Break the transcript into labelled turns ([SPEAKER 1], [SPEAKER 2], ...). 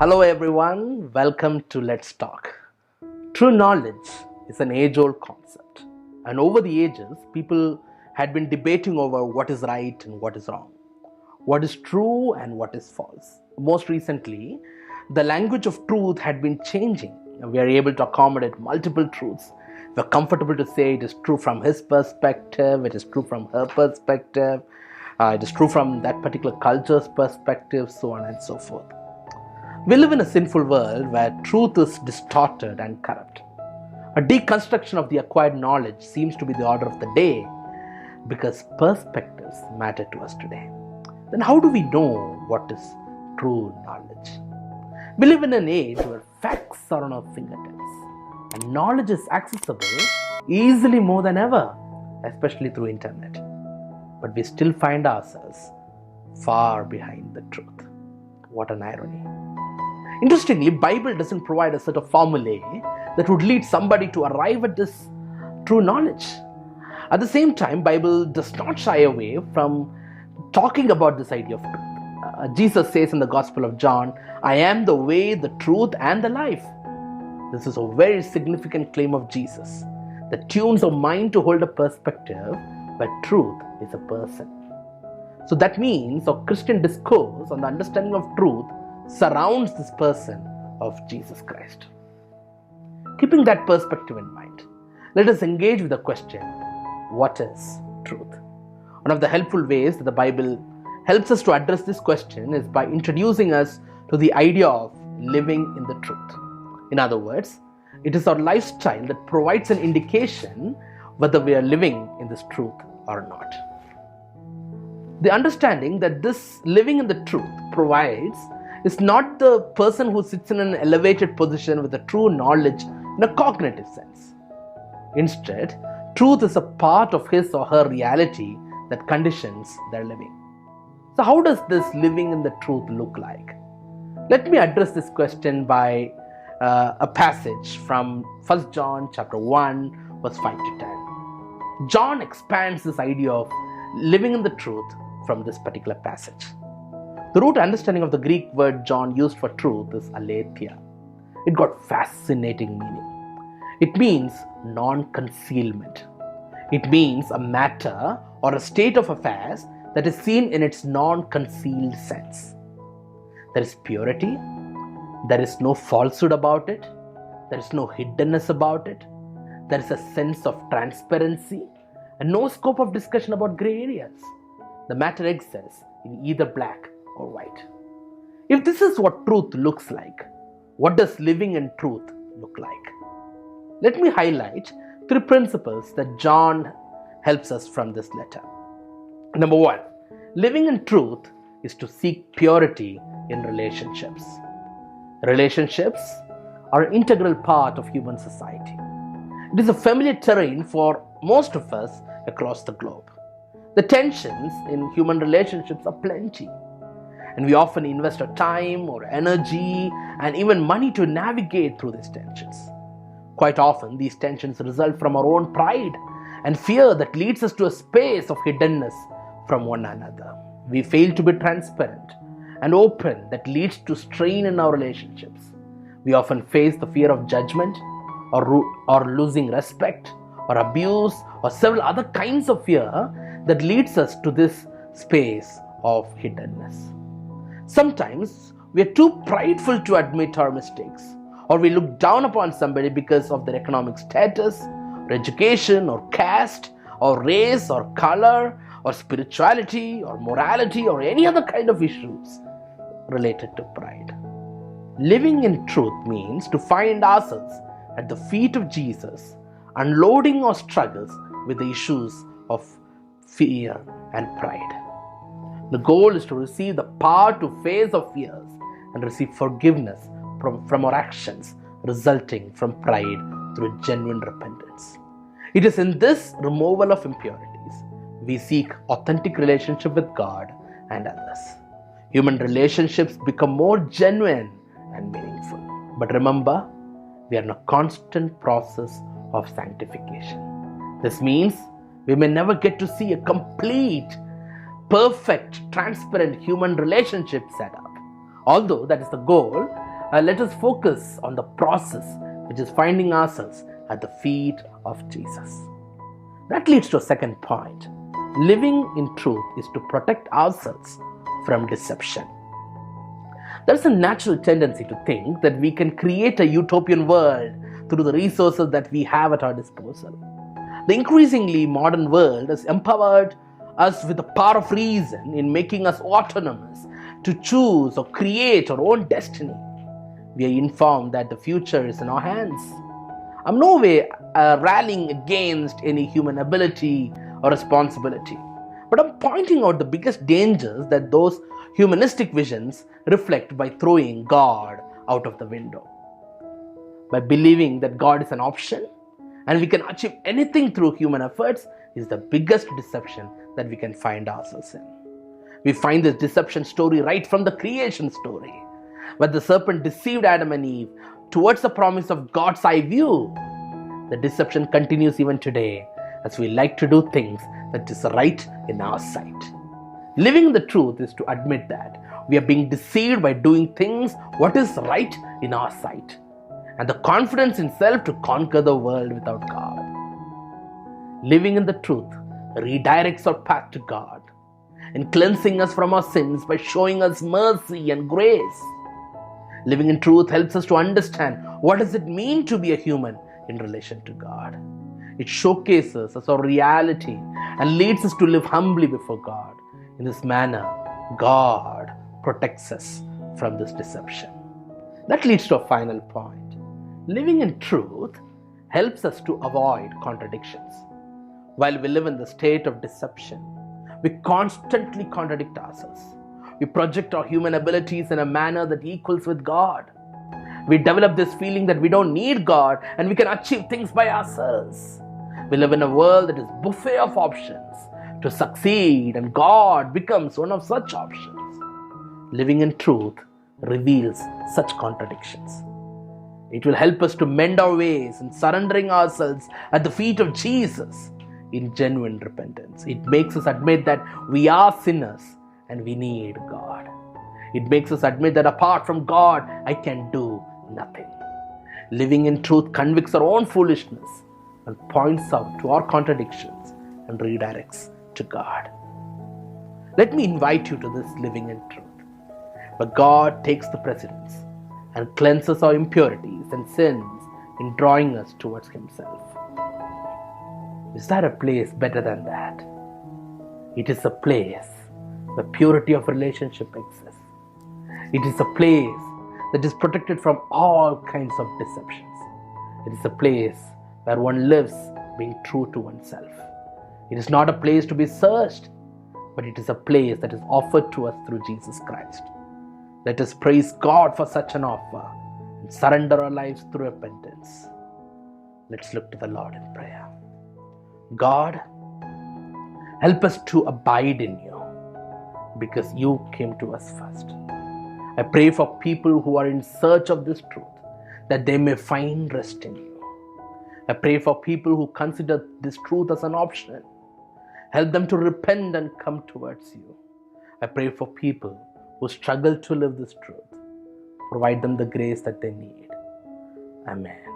[SPEAKER 1] Hello everyone, welcome to Let's Talk. True knowledge is an age-old concept, and over the ages, people had been debating over what is right and what is wrong, what is true and what is false. Most recently, the language of truth had been changing. We are able to accommodate multiple truths. We're comfortable to say it is true from his perspective, it is true from her perspective, it is true from that particular culture's perspective, so on and so forth. We live in a sinful world where truth is distorted and corrupt. A deconstruction of the acquired knowledge seems to be the order of the day because perspectives matter to us today. Then how do we know what is true knowledge? We live in an age where facts are on our fingertips and knowledge is accessible easily more than ever, especially through internet. But we still find ourselves far behind the truth. What an irony. Interestingly, Bible doesn't provide a set of formulae that would lead somebody to arrive at this true knowledge. At the same time, Bible does not shy away from talking about this idea of truth. Jesus says in the Gospel of John, I am the way, the truth, and the life. This is a very significant claim of Jesus that tunes our mind to hold a perspective where truth is a person. So that means our Christian discourse on the understanding of truth surrounds this person of Jesus Christ. Keeping that perspective in mind, let us engage with the question, what is truth? One of the helpful ways that the Bible helps us to address this question is by introducing us to the idea of living in the truth. In other words, it is our lifestyle that provides an indication whether we are living in this truth or not. The understanding that this living in the truth provides is not the person who sits in an elevated position with a true knowledge in a cognitive sense. Instead, truth is a part of his or her reality that conditions their living. So how does this living in the truth look like? Let me address this question by a passage from 1 John chapter 1 verse 5 to 10. John expands this idea of living in the truth from this particular passage. The root understanding of the Greek word John used for truth is aletheia. It got fascinating meaning. It means non-concealment. It means a matter or a state of affairs that is seen in its non-concealed sense. There is purity. There is no falsehood about it. There is no hiddenness about it. There is a sense of transparency and no scope of discussion about gray areas. The matter exists in either black or white. If this is what truth looks like, what does living in truth look like? Let me highlight 3 principles that John helps us from this letter. Number 1, living in truth is to seek purity in relationships. Relationships are an integral part of human society. It is a familiar terrain for most of us across the globe. The tensions in human relationships are plenty, and we often invest our time or energy and even money to navigate through these tensions. Quite often, these tensions result from our own pride and fear that leads us to a space of hiddenness from one another. We fail to be transparent and open that leads to strain in our relationships. We often face the fear of judgment or losing respect or abuse or several other kinds of fear that leads us to this space of hiddenness. Sometimes we are too prideful to admit our mistakes, or we look down upon somebody because of their economic status, or education, or caste, or race, or color, or spirituality, or morality, or any other kind of issues related to pride. Living in truth means to find ourselves at the feet of Jesus, unloading our struggles with the issues of fear and pride. The goal is to receive the power to face our fears and receive forgiveness from our actions resulting from pride through genuine repentance. It is in this removal of impurities we seek authentic relationship with God and others. Human relationships become more genuine and meaningful. But remember, we are in a constant process of sanctification. This means we may never get to see a complete, perfect, transparent human relationship setup. Although that is the goal, let us focus on the process, which is finding ourselves at the feet of Jesus. That leads to a second point. Living in truth is to protect ourselves from deception. There's a natural tendency to think that we can create a utopian world through the resources that we have at our disposal. The increasingly modern world has empowered us with the power of reason in making us autonomous to choose or create our own destiny. We are informed that the future is in our hands. I'm no way rallying against any human ability or responsibility, but I'm pointing out the biggest dangers that those humanistic visions reflect by throwing God out of the window. By believing that God is an option and we can achieve anything through human efforts is the biggest deception that we can find ourselves in. We find this deception story right from the creation story, where the serpent deceived Adam and Eve towards the promise of God's eye view. The deception continues even today as we like to do things that is right in our sight. Living the truth is to admit that we are being deceived by doing things what is right in our sight, and the confidence in self to conquer the world without God. Living in the truth redirects our path to God and cleansing us from our sins by showing us mercy and grace. Living in truth helps us to understand what does it mean to be a human in relation to God. It showcases us our reality and leads us to live humbly before God. In this manner, God protects us from this deception. That leads to a final point. Living in truth helps us to avoid contradictions. While we live in the state of deception, we constantly contradict ourselves. We project our human abilities in a manner that equals with God. We develop this feeling that we don't need God and we can achieve things by ourselves. We live in a world that is a buffet of options to succeed, and God becomes one of such options. Living in truth reveals such contradictions. It will help us to mend our ways and surrendering ourselves at the feet of Jesus in genuine repentance. It makes us admit that we are sinners and we need God. It makes us admit that apart from God, I can do nothing. Living in truth convicts our own foolishness and points out to our contradictions and redirects to God. Let me invite you to this living in truth, where God takes the precedence and cleanses our impurities and sins in drawing us towards Himself. Is there a place better than that? It is a place where purity of relationship exists. It is a place that is protected from all kinds of deceptions. It is a place where one lives being true to oneself. It is not a place to be searched, but it is a place that is offered to us through Jesus Christ. Let us praise God for such an offer and surrender our lives through repentance. Let's look to the Lord in prayer. God, help us to abide in you because you came to us first. I pray for people who are in search of this truth, that they may find rest in you. I pray for people who consider this truth as an option. Help them to repent and come towards you. I pray for people who struggle to live this truth. Provide them the grace that they need. Amen.